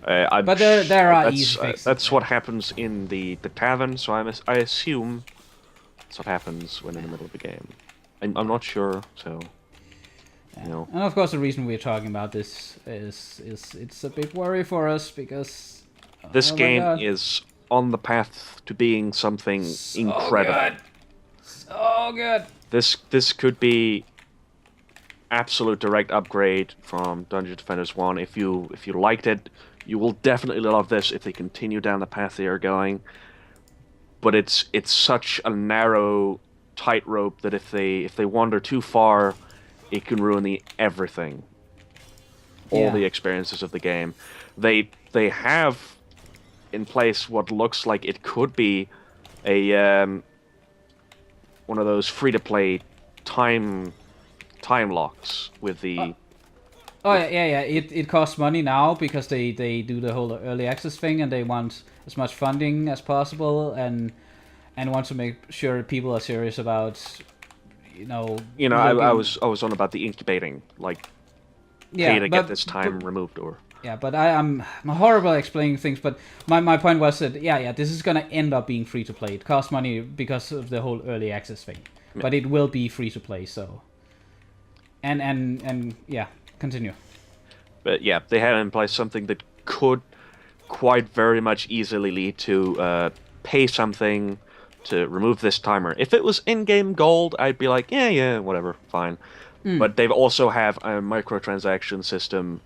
But there are easy that's fixes. what happens in the tavern. So I assume that's what happens when in the middle of the game. I'm not sure. So you know, And of course, the reason we're talking about this is it's a big worry for us because this oh my game god, is on the path to being something so good, incredible. so good. This could be absolute direct upgrade from Dungeon Defenders 1. If you liked it, you will definitely love this if they continue down the path they are going. But it's such a narrow tightrope that if they wander too far, it can ruin everything, all Yeah. the experiences of the game. They have in place what looks like it could be a one of those free to play time time locks with the Oh with yeah, yeah, yeah. It costs money now because they do the whole early access thing and they want as much funding as possible and want to make sure people are serious about I milking. was on about the incubating, like pay Yeah, to get this but time removed or yeah, but I'm horrible at explaining things. But my point was that yeah, this is gonna end up being free to play. It costs money because of the whole early access thing, yeah. but it will be free to play. So and yeah, continue. But yeah, they had in place something that could quite very much easily lead to pay something to remove this timer. If it was in-game gold, I'd be like, yeah, whatever, fine. But they've also have a microtransaction system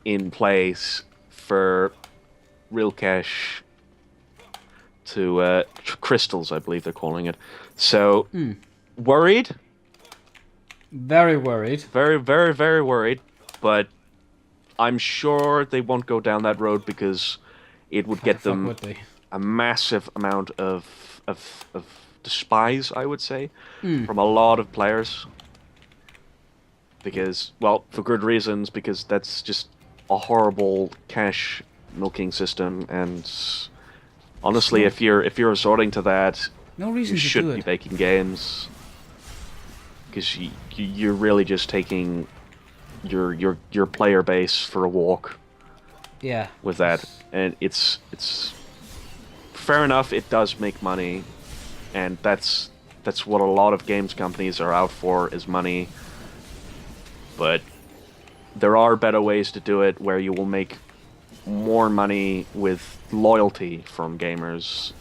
in place for real cash to crystals, I believe they're calling it. So worried, Very worried. very, very, very worried, but I'm sure they won't go down that road because it would Why the get fuck them would they? a massive amount of despise, I would say, from a lot of players. Because, well, for good reasons, because that's just a horrible cash milking system, and honestly, No, if you're resorting to that, no you reason to do shouldn't be it. making games because you're really just taking your player base for a walk Yeah. with that, and it's fair enough. It does make money, and that's what a lot of games companies are out for is money. But there are better ways to do it where you will make more money with loyalty from gamers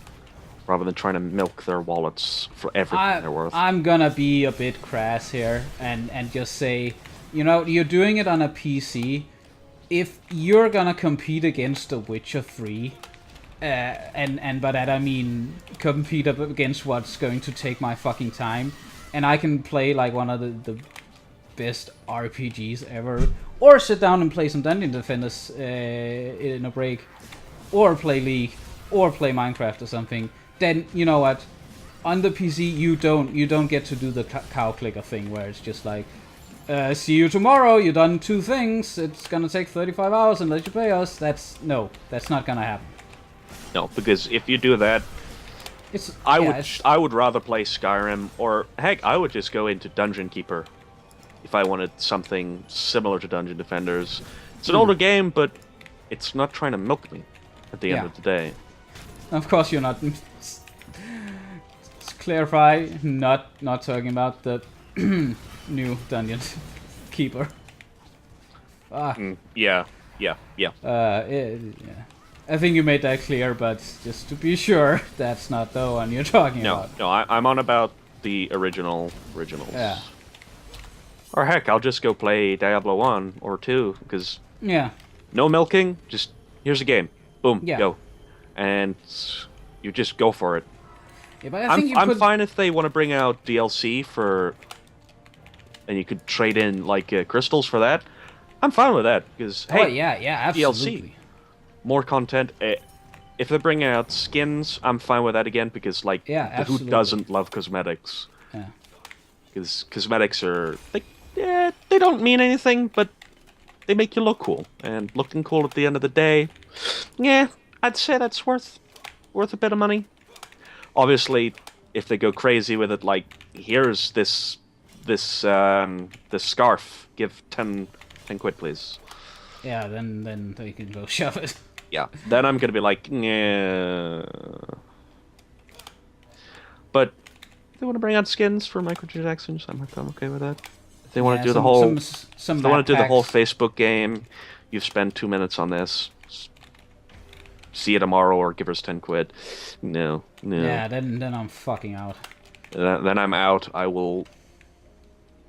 rather than trying to milk their wallets for everything they're worth. I'm gonna be a bit crass here and just say, you're doing it on a PC. If you're gonna compete against The Witcher 3, and by that I mean compete up against what's going to take my fucking time, and I can play like one of the best RPGs ever, or sit down and play some Dungeon Defenders in a break, or play League, or play Minecraft or something, then you know what? On the PC, you don't get to do the cow clicker thing where it's just like, see you tomorrow. You done two things. It's gonna take 35 hours unless you pay us. That's not gonna happen. No, because if you do that, It's I yeah, would it's I would rather play Skyrim, or heck, I would just go into Dungeon Keeper if I wanted something similar to Dungeon Defenders. It's an older game, but it's not trying to milk me at the end yeah. of the day. Of course you're not. Clarify, not talking about the new Dungeon Keeper. Ah, Yeah, yeah. yeah. I think you made that clear, but just to be sure, that's not the one you're talking No, about. no, I'm on about the Yeah, originals. Or heck, I'll just go play Diablo 1 or 2, because yeah, no milking, just here's a game. Boom, yeah. go. And you just go for it. Yeah, but I I'm think you I'm could. fine if they want to bring out DLC for, and you could trade in like crystals for that. I'm fine with that because Oh hey, yeah, yeah, DLC, absolutely. more content. If they bring out skins, I'm fine with that again because like Yeah, who absolutely. doesn't love cosmetics? Yeah, Because cosmetics are they don't mean anything, but they make you look cool, and looking cool at the end of the day, yeah, I'd say that's worth a bit of money. Obviously, if they go crazy with it, like here's this scarf, give 10 quid, please. Yeah, then they can go shove it. Yeah, then I'm gonna be like, yeah. But if they want to bring out skins for microtransactions, I'm okay with that. If they want Yeah, to do the some whole, some if they map want to do the whole packs. Facebook game, you've spent 2 minutes on this. See you tomorrow, or give us 10 quid. No, no. Yeah, then I'm fucking out. Then I'm out. I will.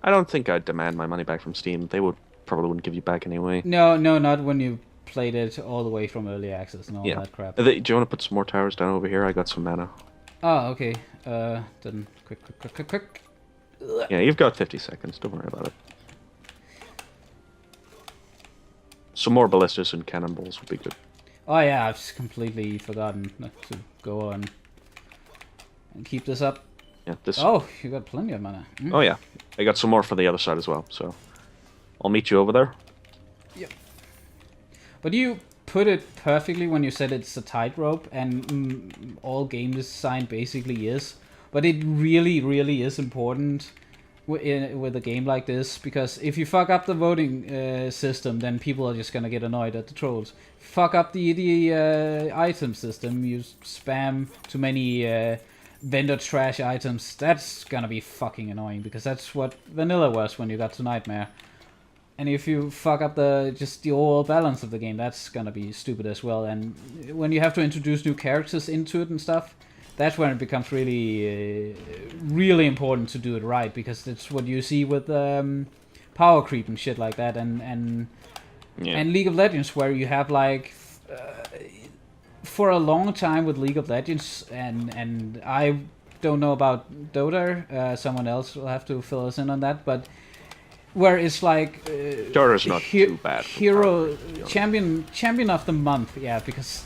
I don't think I'd demand my money back from Steam. They would probably wouldn't give you back anyway. No, not when you played it all the way from early access and all Yeah. that crap. Do you want to put some more towers down over here? I got some mana. Oh, okay. Then quick. Yeah, you've got 50 seconds. Don't worry about it. Some more ballistas and cannonballs would be good. Oh yeah, I've just completely forgotten to go on and keep this up. Yeah, this. Oh, you got plenty of mana. Mm. Oh yeah, I got some more for the other side as well. So, I'll meet you over there. Yep. But you put it perfectly when you said it's a tightrope, and all game design basically is. But it really is important with a game like this, because if you fuck up the voting system, then people are just gonna get annoyed at the trolls. Fuck up the item system, you spam too many vendor trash items, that's gonna be fucking annoying, because that's what vanilla was when you got to Nightmare. And if you fuck up the overall balance of the game, that's gonna be stupid as well. And when you have to introduce new characters into it and stuff, that's when it becomes really important to do it right, because that's what you see with power creep and shit like that, and League of Legends, where you have like for a long time with League of Legends, and I don't know about Dota. Someone else will have to fill us in on that, but where it's like Dota's not too bad. Hero champion of the month, yeah, because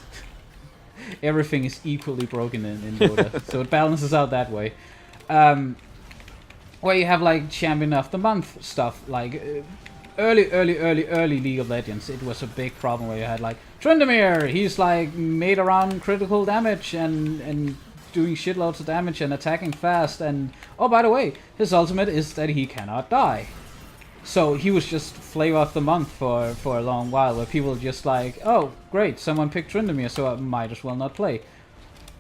everything is equally broken in Dota, so it balances out that way. Where you have like champion of the month stuff, like early League of Legends, it was a big problem where you had like Tryndamere, he's like made around critical damage and doing shitloads of damage and attacking fast, and oh, by the way, his ultimate is that he cannot die. So he was just flavor of the month for a long while, where people just like, oh great, someone picked Tryndamere, so I might as well not play.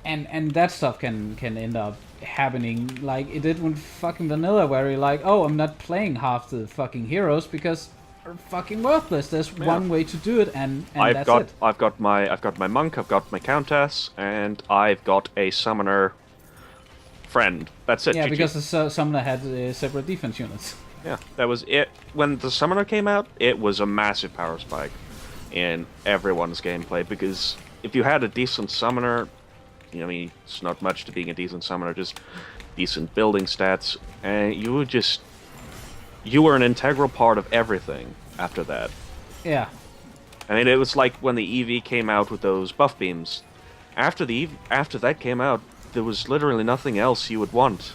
And that stuff can end up happening like it did with fucking vanilla, where you're like, oh, I'm not playing half the fucking heroes because they're fucking worthless. There's one way to do it, and that's it. I've got my monk, I've got my countess, and I've got a summoner friend. That's it. Yeah, GG. because the summoner had separate defense units. Yeah, that was it. When the summoner came out, it was a massive power spike in everyone's gameplay, because if you had a decent summoner, I mean, it's not much to being a decent summoner, just decent building stats, and you were an integral part of everything after that. Yeah. I mean, it was like when the EV came out with those buff beams. After that came out, there was literally nothing else you would want.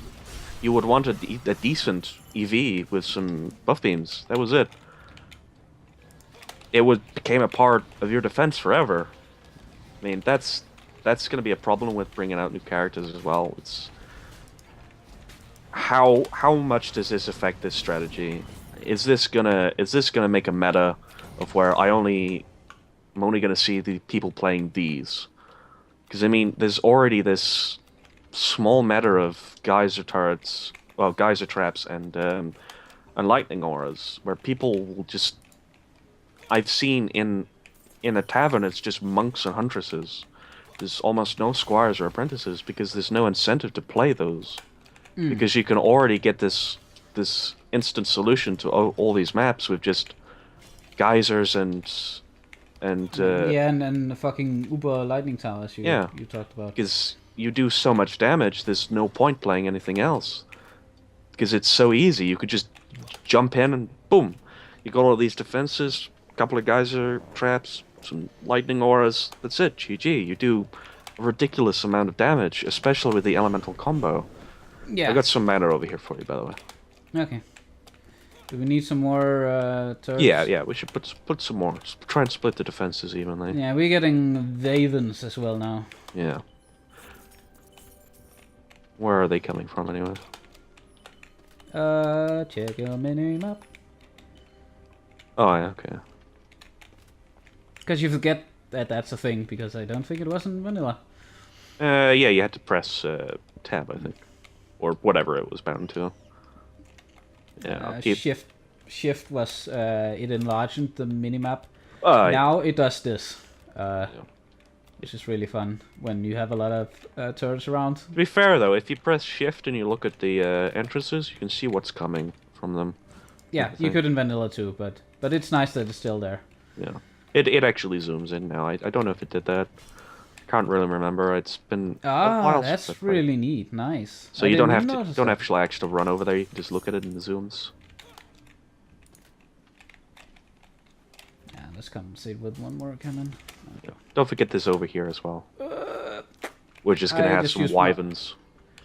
You would want a decent EV with some buff beams. That was it. It became a part of your defense forever. I mean, that's going to be a problem with bringing out new characters as well. It's how much does this affect this strategy? Is this gonna make a meta of where I'm only gonna see the people playing these? Because I mean, there's already this small matter of geyser turrets, well, geyser traps and lightning auras, where people will just... I've seen in a tavern, it's just monks and huntresses. There's almost no squires or apprentices, because there's no incentive to play those. Because you can already get this instant solution to all these maps with just geysers and the fucking Uber lightning towers you talked about. Because you do so much damage, there's no point playing anything else. Because it's so easy, you could just jump in and boom, you got all these defenses, a couple of geyser traps, some lightning auras, that's it, GG. You do a ridiculous amount of damage, especially with the elemental combo. Yeah. I got some mana over here for you, by the way. Okay. Do we need some more turrets? Yeah, we should put some more. Try and split the defenses evenly. Yeah, we're getting Ravens as well now. Yeah. Where are they coming from, anyways? Check your mini map. Oh, yeah, okay. Because you forget that that's a thing, because I don't think it was in vanilla. Yeah, you had to press tab, I think, or whatever it was bound to. Yeah, I'll keep. Shift was it enlarged the minimap. Yeah. Now it does this, which is really fun when you have a lot of turrets around. To be fair though, if you press shift and you look at the entrances, you can see what's coming from them. Yeah, you could in vanilla too, but it's nice that it's still there. Yeah, it actually zooms in now. I don't know if it did that. Can't really remember. It's been a while that's since I played. really neat. Nice. So you don't have to actually run over there. You can just look at it in the zooms. Yeah, let's compensate with one more cannon. Okay. Don't forget this over here as well. We're just gonna have some wyverns.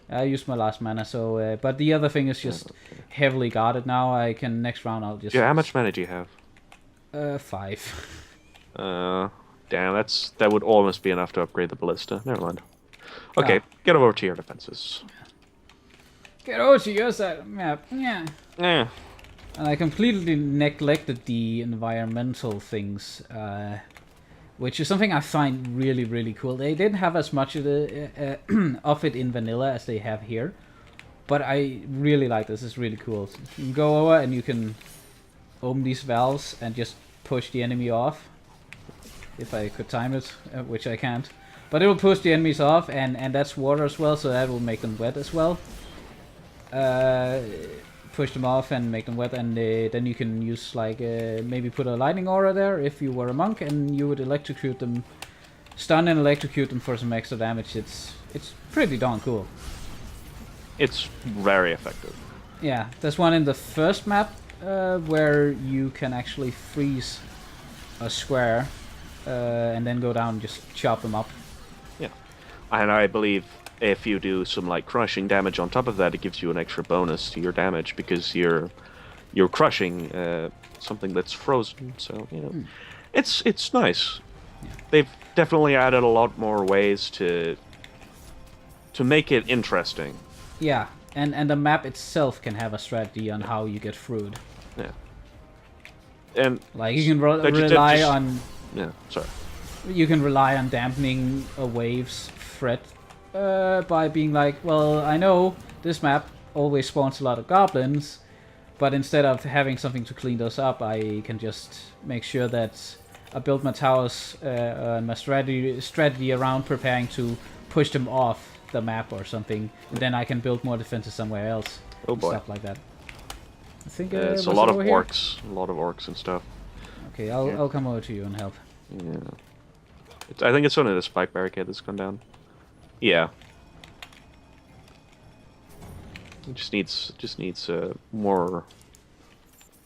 I used my last mana, so but the other thing is just heavily guarded now. I can next round I'll just. Yeah, how much mana do you have? 5. Damn, that would almost be enough to upgrade the ballista. Never mind. Okay, get over to your defenses. Get over to your side of the map. Yeah. Yeah. And I completely neglected the environmental things, which is something I find really, really cool. They didn't have as much of of it in vanilla as they have here, but I really like this. It's really cool. So you can go over and you can open these valves and just push the enemy off. If I could time it, which I can't. But it will push the enemies off, and that's water as well, so that will make them wet as well. Push them off and make them wet, and then you can use, like, maybe put a lightning aura there if you were a monk, and you would electrocute them, stun and electrocute them for some extra damage. It's pretty darn cool. It's very effective. Yeah, there's one in the first map where you can actually freeze a square and then go down and just chop them up. Yeah, and I believe if you do some like crushing damage on top of that, it gives you an extra bonus to your damage because you're crushing something that's frozen. So you know, it's nice. Yeah. They've definitely added a lot more ways to make it interesting. Yeah, and the map itself can have a strategy on how you get through it. Yeah, and like you can rely on. Yeah, sorry. You can rely on dampening a wave's threat by being like, well, I know this map always spawns a lot of goblins, but instead of having something to clean those up, I can just make sure that I build my towers and my strategy around preparing to push them off the map or something. And then I can build more defenses somewhere else. Oh boy. Stuff like that. I think it's a lot of orcs and stuff. Okay, I'll come over to you and help. Yeah. I think it's only the spike barricade that's gone down. Yeah. It just needs more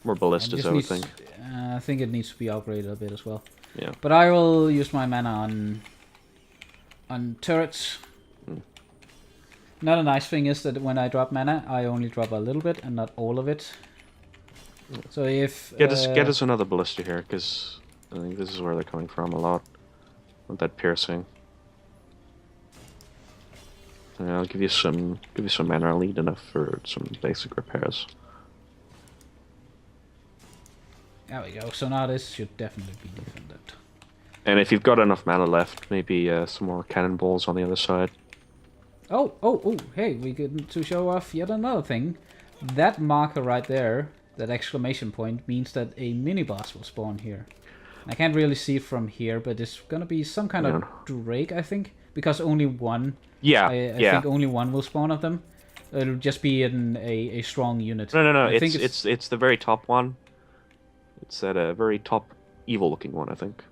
ballistas, I would think. I think it needs to be upgraded a bit as well. Yeah. But I will use my mana on turrets. Another nice thing is that when I drop mana, I only drop a little bit and not all of it. Yeah. So if get us another ballista here, because I think this is where they're coming from a lot with that piercing. Yeah, I'll give you some mana. I'll need enough for some basic repairs. There we go. So now this should definitely be defended. And if you've got enough mana left, maybe some more cannonballs on the other side. Oh! Hey, we get to show off yet another thing. That marker right there, that exclamation point, means that a mini boss will spawn here. I can't really see it from here, but it's gonna be some kind of Drake, I think, because only one. Yeah, I think only one will spawn of them. It'll just be in a strong unit. No. It's the very top one. It's at a very top evil-looking one, I think.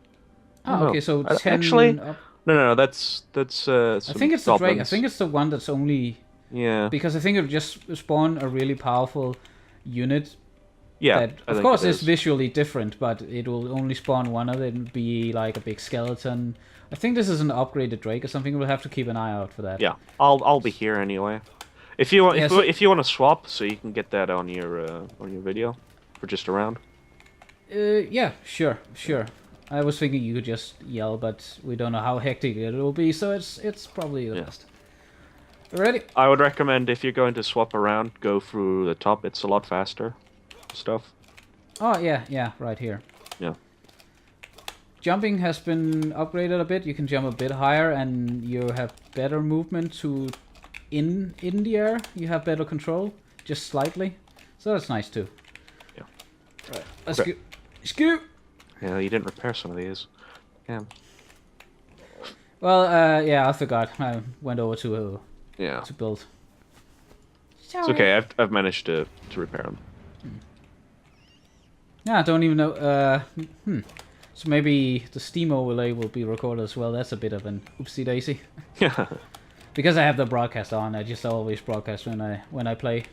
Oh, okay, so 10 actually, up. No, that's I think it's the Drake. I think it's the one that's only. Yeah. Because I think it'll just spawn a really powerful unit. Yeah. That, of course, it's visually different, but it will only spawn one of it and be like a big skeleton. I think this is an upgraded Drake or something. We'll have to keep an eye out for that. Yeah, I'll be here anyway. If you want, if you want to swap, so you can get that on your video for just a round. Yeah, sure. I was thinking you could just yell, but we don't know how hectic it will be, so it's probably the best. Ready? I would recommend if you're going to swap around, go through the top. It's a lot faster. Stuff. Oh yeah, right here. Yeah. jumping has been upgraded a bit. You can jump a bit higher, and you have better movement to in the air. You have better control, just slightly. So that's nice too. Yeah. Right, let's go. Scoot. Yeah, you didn't repair some of these. Yeah. Well, yeah, I forgot. I went over to build. It's okay. I've managed to repair them. Yeah, I don't even know. So maybe the Steam overlay will be recorded as well. That's a bit of an oopsie daisy. Yeah. Because I have the broadcast on, I just always broadcast when I play.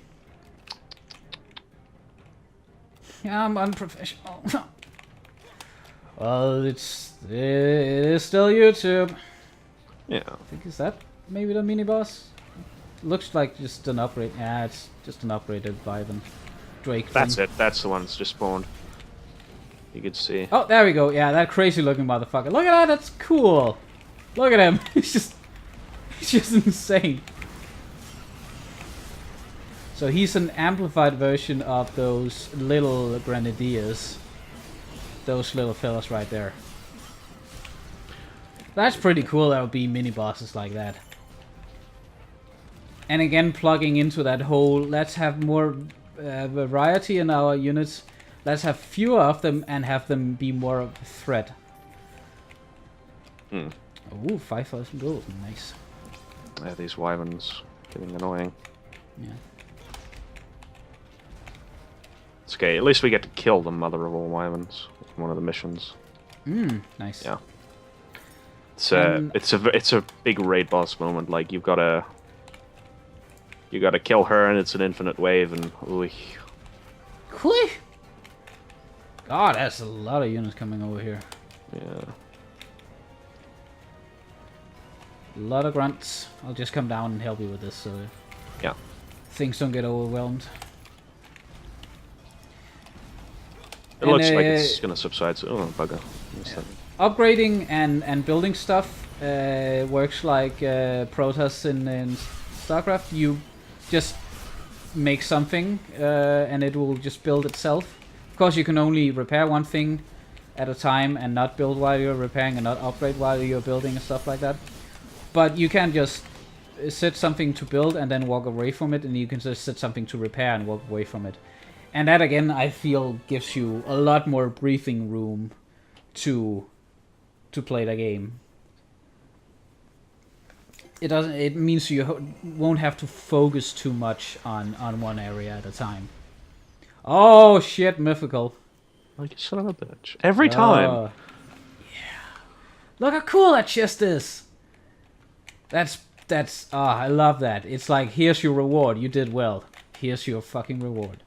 Yeah, I'm unprofessional. Well, it is still YouTube. Yeah. I think is that maybe the mini boss. Looks like just an upgrade. Yeah, it's just an upgraded Vyvern Drake. That's it. That's the one that's just spawned. You can see. Oh, there we go. Yeah, that crazy looking motherfucker. Look at that. That's cool. Look at him. He's just insane. So he's an amplified version of those little grenadiers. Those little fellas right there. That's pretty cool. That would be mini bosses like that. And again, plugging into that whole, let's have more variety in our units. Let's have fewer of them and have them be more of a threat. Ooh, 5,000 gold. Nice. Yeah, these wyverns getting annoying. Yeah. It's okay. At least we get to kill the mother of all wyverns. One of the missions. Nice. Yeah. It's a big raid boss moment. Like you gotta kill her, and it's an infinite wave, and ooh. Cool. God, that's a lot of units coming over here. Yeah. A lot of grunts. I'll just come down and help you with this, so Yeah. things don't get overwhelmed. It looks like it's gonna subside. So, oh, bugger. Yeah. Upgrading and building stuff works like Protoss in StarCraft. You just make something and it will just build itself. Of course, you can only repair one thing at a time and not build while you're repairing and not upgrade while you're building and stuff like that. But you can just set something to build and then walk away from it, and you can just set something to repair and walk away from it. And that, again, I feel gives you a lot more breathing room to play the game. It means you won't have to focus too much on one area at a time. Oh shit, mythical. Oh, you son of a bitch. Every time. Yeah. Look how cool that chest is. That's I love that. It's like, here's your reward. You did well. Here's your fucking reward.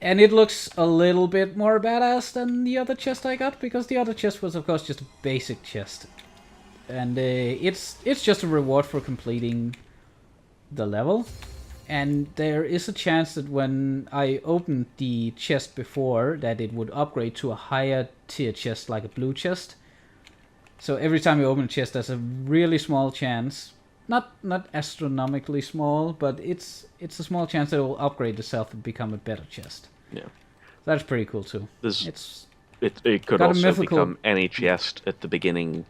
And it looks a little bit more badass than the other chest I got, because the other chest was, of course, just a basic chest. And it's just a reward for completing the level. And there is a chance that when I opened the chest before, that it would upgrade to a higher tier chest, like a blue chest. So every time you open a chest, there's a really small chance, not astronomically small, but it's a small chance that it will upgrade itself and become a better chest. Yeah. That's pretty cool too. It could also become any chest at the beginning,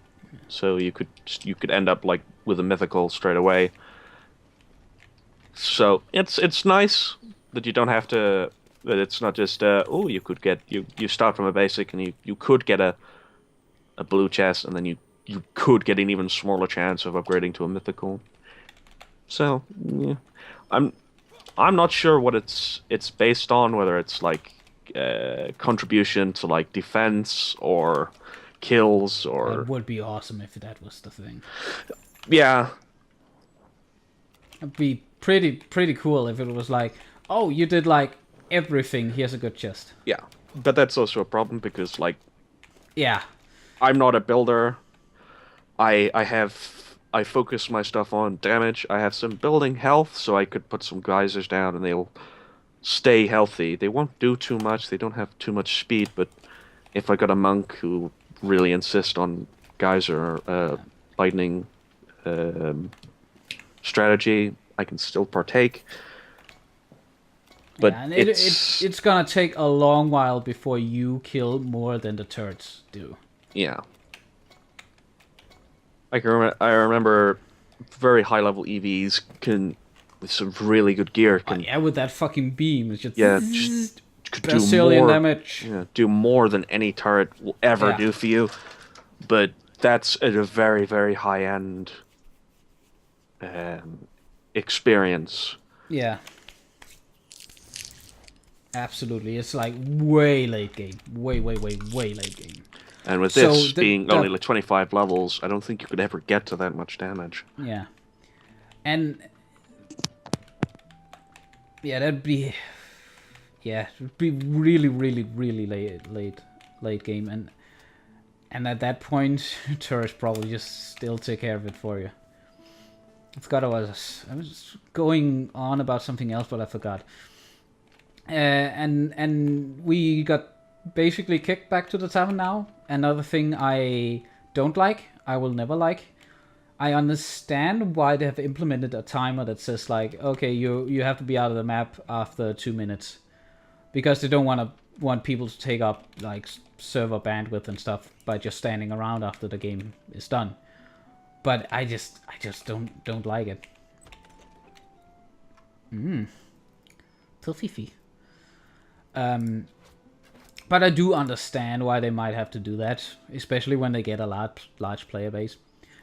so you could end up like with a mythical straight away. So it's nice that you don't have to. That it's not just you could get you start from a basic and you could get a blue chest, and then you could get an even smaller chance of upgrading to a mythical. So yeah, I'm not sure what it's based on, whether it's like contribution to like defense or kills or. It would be awesome if that was the thing. Yeah. It'd be pretty cool if it was like, oh, you did like everything. Here's a good chest. Yeah, but that's also a problem because like. Yeah. I'm not a builder. I focus my stuff on damage. I have some building health, so I could put some geysers down and they'll stay healthy. They won't do too much. They don't have too much speed, but if I got a monk who really insists on geyser lightning strategy, I can still partake. But yeah, and it's gonna take a long while before you kill more than the turrets do. Yeah. I remember very high level EVs can, with some really good gear, can Yeah, with that fucking beam, it's just just could do Brazilian more damage. Yeah, do more than any turret will ever Yeah. do for you. But that's at a very, very high end experience. Yeah. Absolutely. It's like way late game. Way late game. And with So this the- being the- only like 25 levels, I don't think you could ever get to that much damage. Yeah. And yeah, that'd be it'd be really late game, and at that point turrets probably just still take care of it for you. I forgot I was going on about something else, but I forgot. And we got basically kicked back to the tavern now. Another thing I don't like, I will never like. I understand why they have implemented a timer that says like, okay, you have to be out of the map after 2 minutes, because they don't want people to take up like server bandwidth and stuff by just standing around after the game is done. But I just don't like it. Tofifi. But I do understand why they might have to do that, especially when they get a large player base.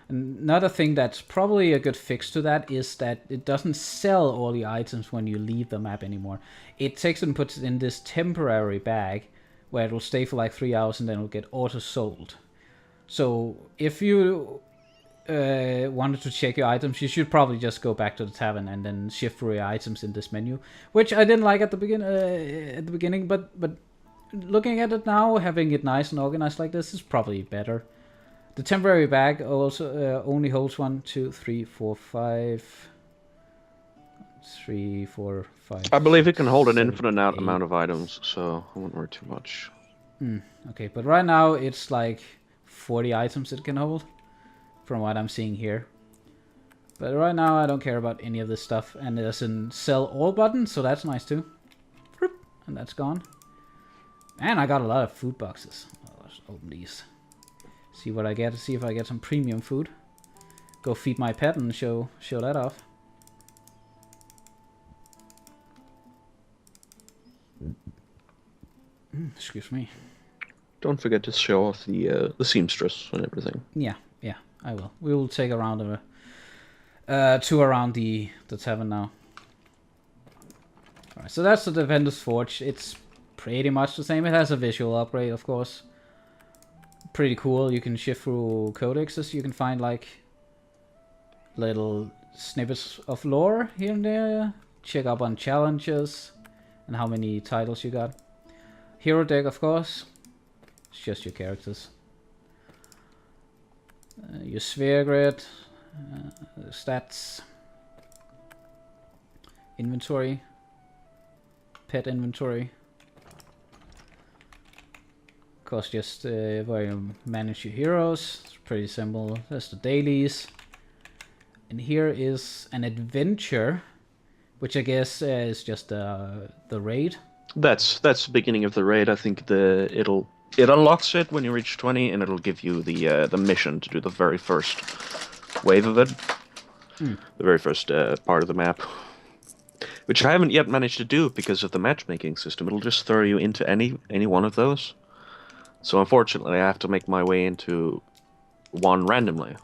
Another thing that's probably a good fix to that is that it doesn't sell all the items when you leave the map anymore. It takes and puts it in this temporary bag where it will stay for like 3 hours and then it'll get auto-sold. So if you wanted to check your items, you should probably just go back to the tavern and then shift through your items in this menu, which I didn't like at the beginning, but looking at it now, having it nice and organized like this is probably better. The temporary bag also only holds 1, 2, 3, 4, 5. 3, 4, 5. I believe it can hold an 7, infinite 8. amount of items, so I wouldn't worry too much. Okay, but right now it's like 40 items it can hold, from what I'm seeing here. But right now I don't care about any of this stuff, and there's a sell all button, so that's nice too. And that's gone. And I got a lot of food boxes. Let's open these. See what I get. See if I get some premium food. Go feed my pet and show that off. Excuse me. Don't forget to show off the seamstress and everything. Yeah, I will. We will take a round of two around the tavern now. Alright, so that's the Defender's Forge. It's pretty much the same. It has a visual upgrade, of course. Pretty cool. You can shift through codexes. You can find like little snippets of lore here and there. Check up on challenges and how many titles you got. Hero deck, of course. It's just your characters. Your sphere grid, stats, inventory, pet inventory. Of course, just where you manage your heroes. It's pretty simple. There's the dailies. And here is an adventure, which I guess is just the raid. That's the beginning of the raid. I think it unlocks it when you reach 20, and it'll give you the mission to do the very first wave of it, the very first part of the map, which I haven't yet managed to do because of the matchmaking system. It'll just throw you into any one of those. So unfortunately, I have to make my way into one randomly,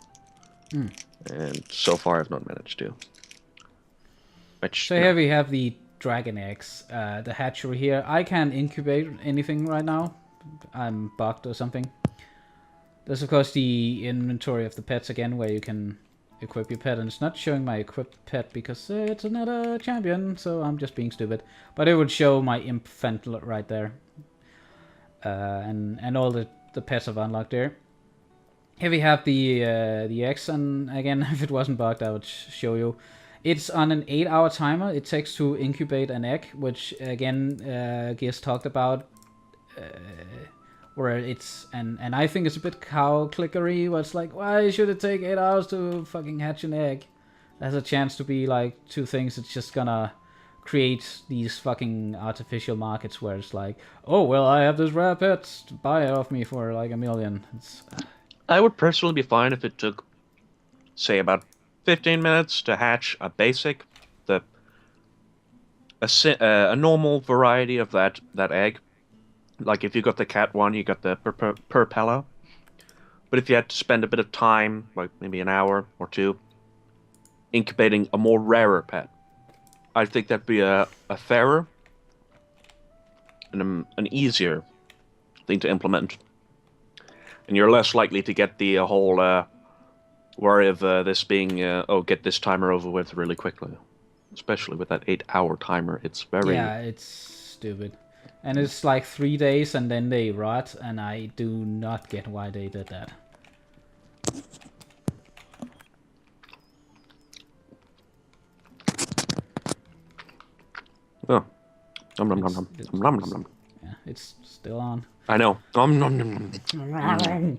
and so far I've not managed to. So here we have the dragon eggs, the hatchery here. I can't incubate anything right now. I'm bugged or something. There's of course the inventory of the pets again, where you can equip your pet, and it's not showing my equipped pet because it's another champion, so I'm just being stupid. But it would show my imp Fental right there. And all the pets I've unlocked there. Here we have the eggs, and again, if it wasn't bugged, I would show you. It's on an 8-hour timer. It takes to incubate an egg, which again, Gears talked about, where it's and I think it's a bit cow clickery. Where it's like, why should it take 8 hours to fucking hatch an egg? There's a chance to be like two things. It's just gonna create these fucking artificial markets where it's like, oh well, I have this rare pet, buy it off me for like $1 million. I would personally be fine if it took, say, about 15 minutes to hatch a basic, a normal variety of that egg. Like if you got the cat one, you got the Purpella. But if you had to spend a bit of time, like maybe an hour or two, incubating a more rarer pet, I think that'd be a fairer and an easier thing to implement. And you're less likely to get the whole worry of this being, oh, get this timer over with really quickly. Especially with that 8-hour timer. It's very... Yeah, it's stupid. And it's like 3 days and then they rot, and I do not get why they did that. Oh. Nom nom nom nom. Nom nom nom. Yeah, it's still on. I know. Nom nom nom nom.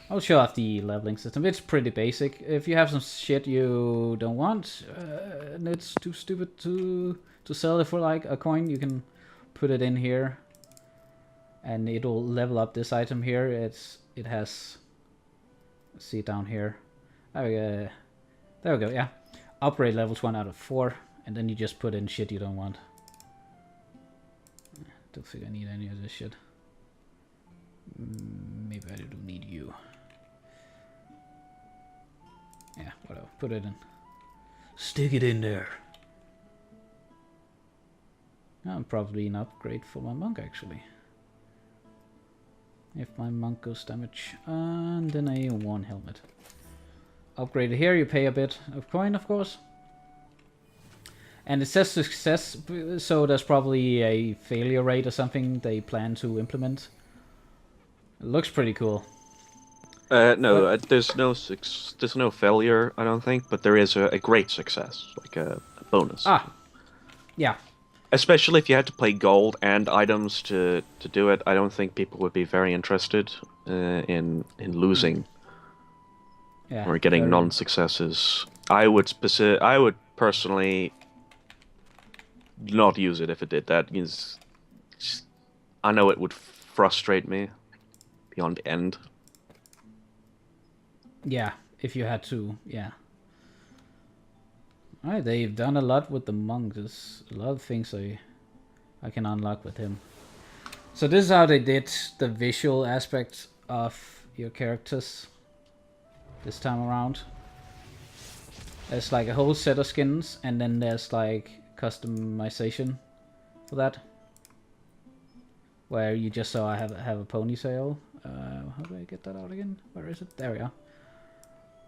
I'll show off the leveling system. It's pretty basic. If you have some shit you don't want, and it's too stupid to sell it for like a coin, you can put it in here, and it'll level up this item here. It has. Let's see it down here. There we go. Yeah, upgrade levels 1 out of 4, and then you just put in shit you don't want. Don't think I need any of this shit. Maybe I do need you. Yeah, whatever. Put it in. Stick it in there. I'm probably an upgrade for my monk, actually. If my monk goes damage. And then a 1 helmet. Upgrade it here, you pay a bit of coin, of course. And it says success, so there's probably a failure rate or something they plan to implement. It looks pretty cool. No, there's no failure, I don't think, but there is a great success, like a bonus. Ah, yeah. Especially if you had to play gold and items to do it, I don't think people would be very interested in losing or getting non-successes. I would personally not use it if it did that. I know it would frustrate me beyond end. Yeah, if you had to, yeah. Alright, they've done a lot with the monk. There's a lot of things I can unlock with him. So this is how they did the visual aspect of your characters this time around. There's like a whole set of skins, and then there's like customization for that. Where you just saw I have a ponytail. How do I get that out again? Where is it? There we are.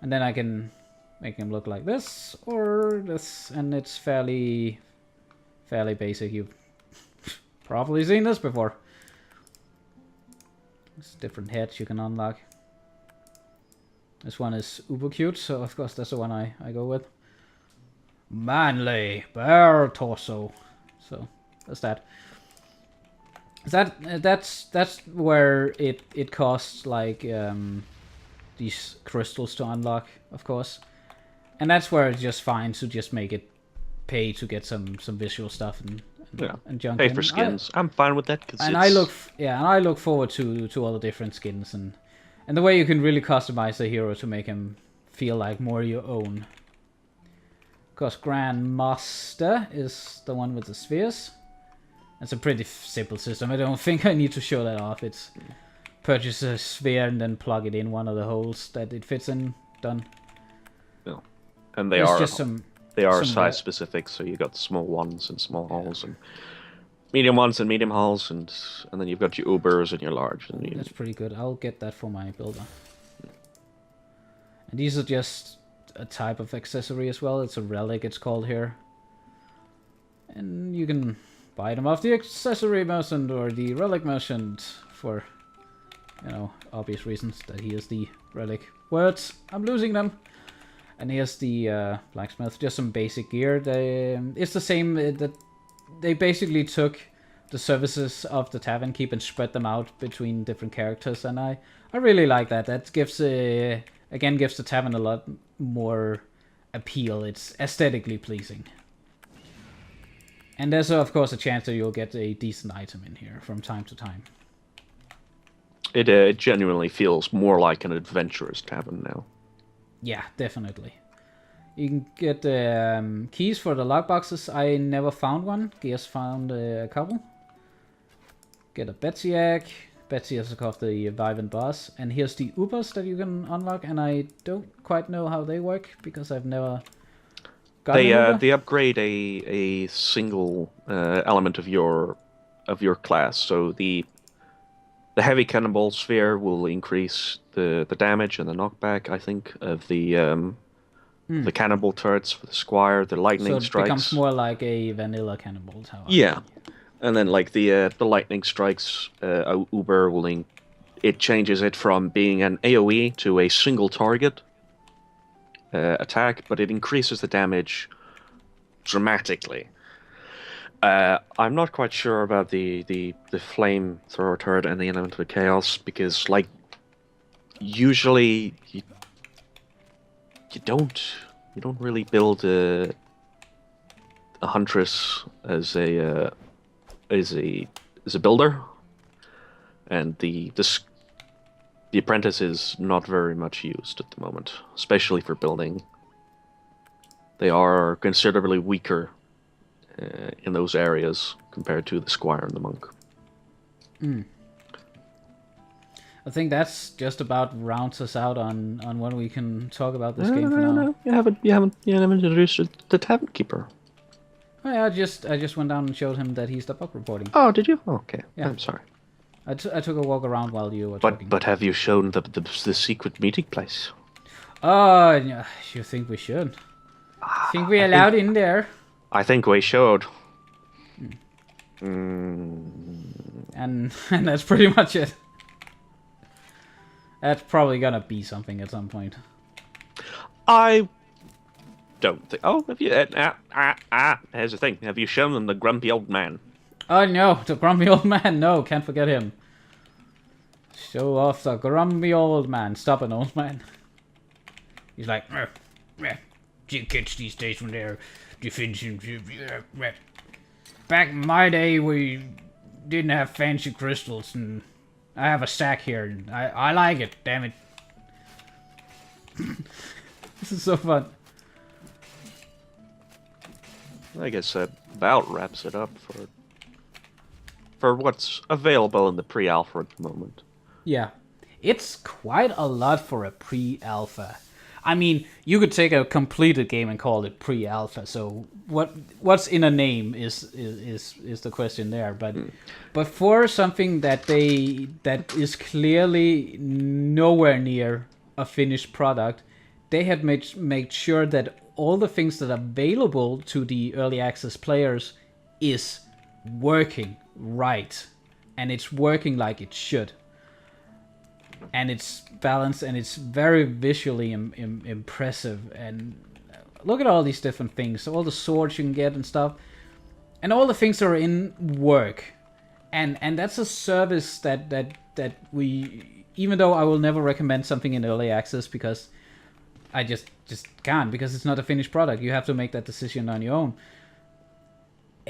And then I can make him look like this or this, and it's fairly basic. You've probably seen this before. There's different heads you can unlock. This one is uber cute, so of course that's the one I go with. Manly bare torso. So that's that. That's where it costs like these crystals to unlock, of course, and that's where it's just fine to just make it pay to get some visual stuff and junk. Pay for skins. I'm fine with that. I look forward to all the different skins and the way you can really customize the hero to make him feel like more your own. Of course, Grandmaster is the one with the spheres. It's a pretty simple system. I don't think I need to show that off. It's purchase a sphere and then plug it in one of the holes that it fits in. Done. Yeah. And they are size specific, so you got small ones and small holes, and medium ones and medium holes, and then you've got your Ubers and your large. And that's pretty good. I'll get that for my builder. And these are just a type of accessory as well. It's a relic, it's called here. And you can buy them off the accessory merchant or the relic merchant for, you know, obvious reasons that he is the relic. Words, I'm losing them. And here's the blacksmith, just some basic gear. It's the same that they basically took the services of the tavern keep and spread them out between different characters, and I really like that. That gives again gives the tavern a lot more appeal. It's aesthetically pleasing. And there's of course a chance that you'll get a decent item in here from time to time. It genuinely feels more like an adventurer's tavern now. Yeah, definitely. You can get keys for the lockboxes. I never found one. Gears found a couple. Get a Betsy egg. Betsy is of course the Vivan boss. And here's the Ubers that you can unlock. And I don't quite know how they work because I've never gotten an Uber. They upgrade a single element of your class. So the heavy cannonball sphere will increase the damage and the knockback, I think, of the cannonball turrets for the squire, the lightning strikes. So it becomes more like a vanilla cannonball tower. Yeah. And then like the lightning strikes Uber will it changes it from being an AoE to a single target attack, but it increases the damage dramatically. I'm not quite sure about the flamethrower turret and the element of chaos because, like, usually you don't really build a huntress as a builder, and the apprentice is not very much used at the moment, especially for building. They are considerably weaker in those areas compared to the squire and the monk. I think that's just about rounds us out on when we can talk about this game for now. No, you haven't introduced the tavern keeper. Oh, yeah, I just went down and showed him that he's the bug reporting. Oh, did you? Okay, yeah. I'm sorry. I took a walk around while you were talking. But have you shown the secret meeting place? Oh, you think we should? Think we allowed in there? I think we should. And that's pretty much it. That's probably gonna be something at some point. I don't think. Oh, have you? Here's the thing. Have you shown them the grumpy old man? Oh no, the grumpy old man. No, can't forget him. Show off the grumpy old man. Stop it, old man. He's like, you kids these days when they're defensive. Back in my day, we didn't have fancy crystals, and I have a stack here, and I like it. Damn it! This is so fun. I guess that about wraps it up for what's available in the pre-alpha at the moment. Yeah, it's quite a lot for a pre-alpha. I mean, you could take a completed game and call it pre-alpha. So what's in a name is the question there. But for something that is clearly nowhere near a finished product, they had made sure that all the things that are available to the early access players is working right, and it's working like it should. And it's balanced, and it's very visually impressive. And look at all these different things, all the swords you can get and stuff, and all the things that are in work. And that's a service that we, even though I will never recommend something in early access because I just can't, because it's not a finished product. You have to make that decision on your own.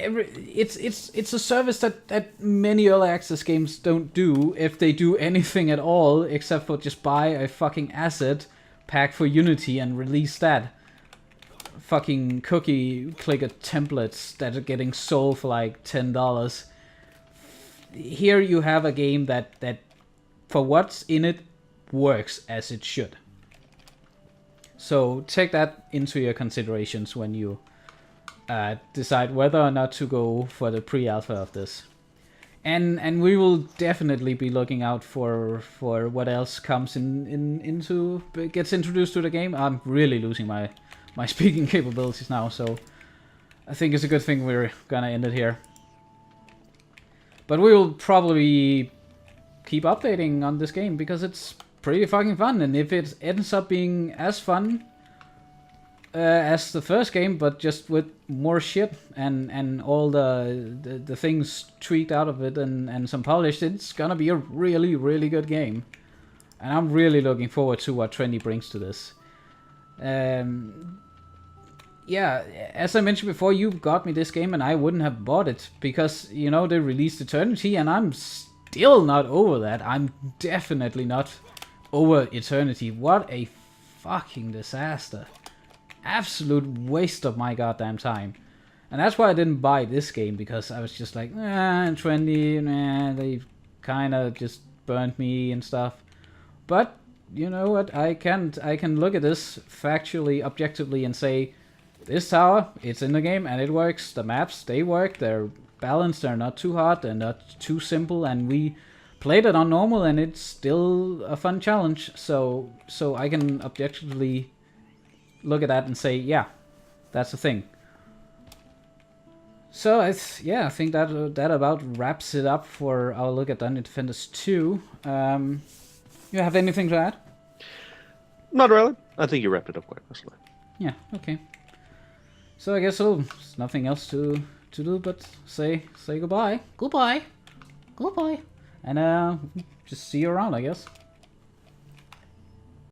It's a service that many early access games don't do, if they do anything at all, except for just buy a fucking asset pack for Unity and release that. Fucking cookie clicker templates that are getting sold for like $10. Here you have a game that for what's in it works as it should. So take that into your considerations when you decide whether or not to go for the pre-alpha of this. And we will definitely be looking out for what else comes into gets introduced to the game. I'm really losing my speaking capabilities now, so I think it's a good thing we're gonna end it here. But we will probably keep updating on this game because it's pretty fucking fun, and if it ends up being as fun as the first game, but just with more shit and all the things tweaked out of it and some polished, it's gonna be a really, really good game. And I'm really looking forward to what Trendy brings to this. yeah, as I mentioned before, you got me this game and I wouldn't have bought it because, you know, they released Eternity and I'm still not over that. I'm definitely not over Eternity. What a fucking disaster. Absolute waste of my goddamn time. And that's why I didn't buy this game, because I was just like, trendy, they kind of just burnt me and stuff. But you know what? I can look at this factually, objectively, and say, this tower, it's in the game and it works. The maps, they work. They're balanced. They're not too hard. They're not too simple. And we played it on normal, and it's still a fun challenge. So I can objectively look at that and say, yeah, that's the thing. So I think that about wraps it up for our look at Dungeon Defenders 2. You have anything to add? Not really. I think you wrapped it up quite nicely. Yeah, okay. So I guess there's nothing else to do but say goodbye. Goodbye. Goodbye. And just see you around, I guess.